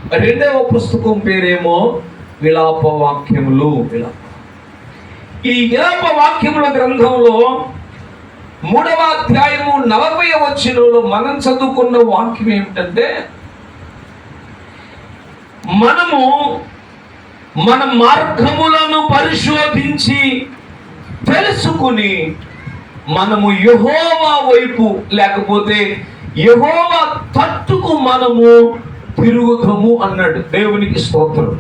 రెండవ పుస్తకం పేరేమో విలాప వాక్యములు. ఈ విలాప వాక్యముల గ్రంథంలో 3వ అధ్యాయము 40వ వచనంలో మనం చదువుకున్న వాక్యం ఏమిటంటే, మనము మన మార్గములను పరిశోధించి తెలుసుకుని మనము యెహోవా వైపు లేకపోతే యెహోవా తట్టుకు మనము తిరుగుదము అన్నాడు. దేవునికి స్తోత్రం.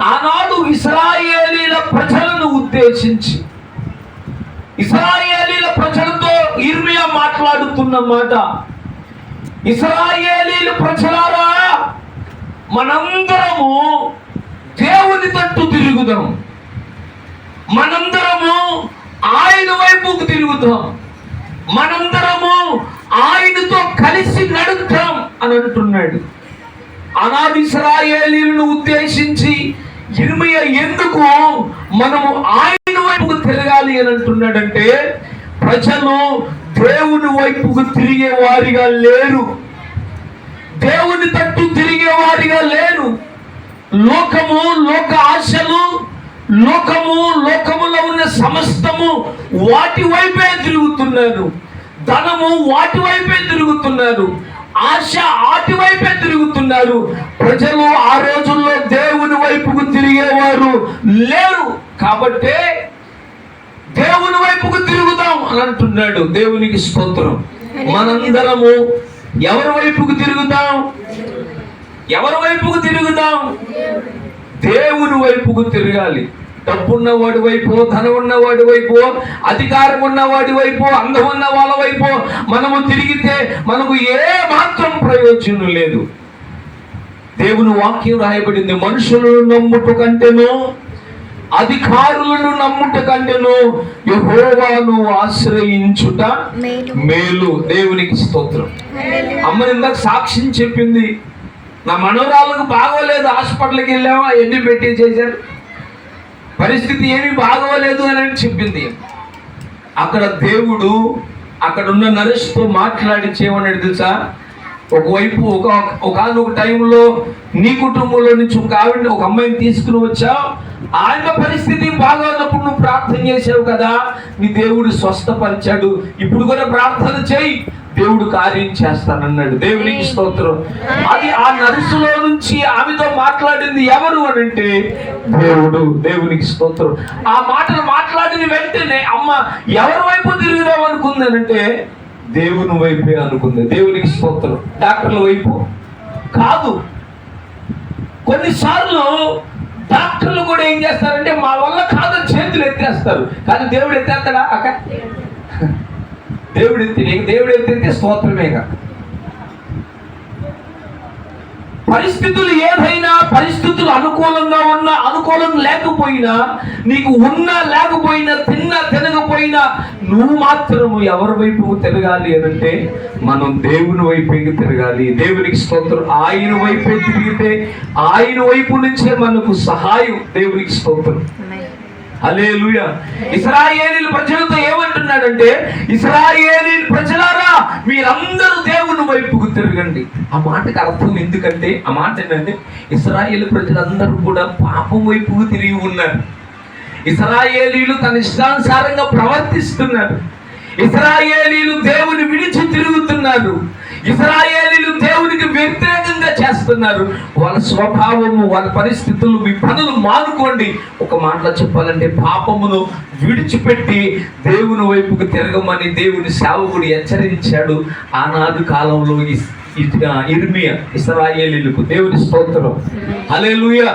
ఆనాడు ఇశ్రాయేలీల ప్రజలను ఉద్దేశించి ఇశ్రాయేలీల ప్రజలతో ఇర్మియా మాట్లాడుతున్న మాట, ఇశ్రాయేలీల ప్రజలారా, మనందరము దేవుని తట్టు తిరుగుదాం, మనందరము ఆయన వైపుకు తిరుగుతాం, మనందరము ఆయనతో కలిసి నడుద్దాం అని అంటున్నాడు. ఆనాడు ఇశ్రాయేలీలను ఉద్దేశించి ఇర్మియా ఎందుకు మనము ఆయన వైపుకు తిరగాలి అని అంటున్నాడంటే, ప్రజలు దేవుని వైపుకు తిరిగే వారిగా లేరు, దేవుని తట్టు తిరిగే వారిగా లేరు. లోకము, లోక ఆశలు, లోకములో ఉన్న సమస్తము వాటి వైపే తిరుగుతున్నారు. ధనము వాటి వైపే తిరుగుతున్నారు. ఆశ వాటి వైపే తిరుగుతున్నారు. ప్రజలు ఆ రోజుల్లో దేవుని వైపుకు తిరిగేవారు లేరు. కాబట్టి దేవుని వైపుకు తిరుగుదాం అని అంటున్నాడు. దేవునికి స్తోత్రం. మనందరము ఎవరి వైపుకు తిరుగుదాం? ఎవరి వైపుకు తిరుగుదాం? దేవుని వైపుకు తిరగాలి. డబ్బున్నవాడి వైపు, ధనం ఉన్నవాడి వైపు, అధికారం ఉన్నవాడి వైపు, అందం ఉన్న వాళ్ళ వైపు మనము తిరిగితే మనకు ఏ మాత్రం ప్రయోజనం లేదు. దేవుని వాక్యం రాయబడింది, మనుషులను నమ్ముట కంటేను, అధికారులను నమ్ముట కంటేను యెహోవాను ఆశ్రయించుట మేలు. దేవునికి స్తోత్రం. అమ్మ ఇందాక సాక్ష్యం చెప్పింది, నా మనవరాళ్ళకు బాగోలేదు, హాస్పిటల్కి వెళ్ళాము, అవన్నీ పెట్టి చేశారు, పరిస్థితి ఏమీ బాగోలేదు అని చెప్పింది. అక్కడ దేవుడు అక్కడ ఉన్న నర్సుతో మాట్లాడించేమన్నాడు తెలుసా? ఒకవైపు ఒక టైంలో నీ కుటుంబంలో నుంచి ఒక అమ్మాయిని తీసుకుని వచ్చావు, ఆయన పరిస్థితి బాగోనప్పుడు నువ్వు ప్రార్థన చేసావు కదా, నీ దేవుడు స్వస్థపరిచాడు, ఇప్పుడు కూడా ప్రార్థన చేయి, దేవుడు కార్యం చేస్తానన్నాడు. దేవునికి స్తోత్రం. అది ఆ నర్సులో నుంచి ఆమెతో మాట్లాడింది ఎవరు అని అంటే దేవుడు. దేవునికి స్తోత్రం. ఆ మాటలు మాట్లాడిన వెంటనే అమ్మ ఎవరి వైపు తిరుగుదాం అనుకుందనంటే దేవుని వైపే అనుకుంది. దేవునికి స్తోత్రం. డాక్టర్ల వైపు కాదు. కొన్నిసార్లు డాక్టర్లు కూడా ఏం చేస్తారంటే మా వల్ల కాదని చేతులు ఎత్తేస్తారు, కానీ దేవుడు ఎత్తేస్తాడా? అక్క దేవుడు ఎత్తితే స్తోత్రమేగా. పరిస్థితులు ఏదైనా, పరిస్థితులు అనుకూలంగా ఉన్నా అనుకూలం లేకపోయినా, నీకు ఉన్నా లేకపోయినా, తిన్నా తినకపోయినా, నువ్వు మాత్రము ఎవరి వైపు తిరగాలి అనంటే మనం దేవుని వైపుకి తిరగాలి. దేవునికి స్తోత్రం. ఆయన వైపే తిరిగితే ఆయన వైపు నుంచే మనకు సహాయం. దేవునికి స్తోత్రం. హల్లెలూయా. ఇశ్రాయేలీయుల ప్రజలతో ఏమంటున్నాడంటే, ఇశ్రాయేలీయుల ప్రజలారా, మీరందరూ దేవుని వైపుకు తిరగండి. ఆ మాటకు అర్థం ఎందుకంటే, ఆ మాట ఏంటంటే ఇశ్రాయేలు ప్రజలందరూ కూడా పాపం వైపుకు తిరిగి ఉన్నారు. ఇశ్రాయేలీయులు తన ఇష్టానుసారంగా ప్రవర్తిస్తున్నారు. ఇశ్రాయేలీయులు దేవుని విడిచి తిరుగుతున్నారు. ఇశ్రాయేలీయులు దేవునికి వ్యతిరేకంగా చేస్తున్నారు. వాళ్ళ స్వభావము, వాళ్ళ పరిస్థితులు, మీ పనులు మానుకోండి. ఒక మాటలో చెప్పాలంటే పాపమును విడిచిపెట్టి దేవుని వైపుకు తిరగమని దేవుని సేవకుడు హెచ్చరించాడు ఆనాడు కాలంలో ఇర్మియా ఇశ్రాయేలీయులకు. దేవుని స్తోత్రం. హల్లెలూయా.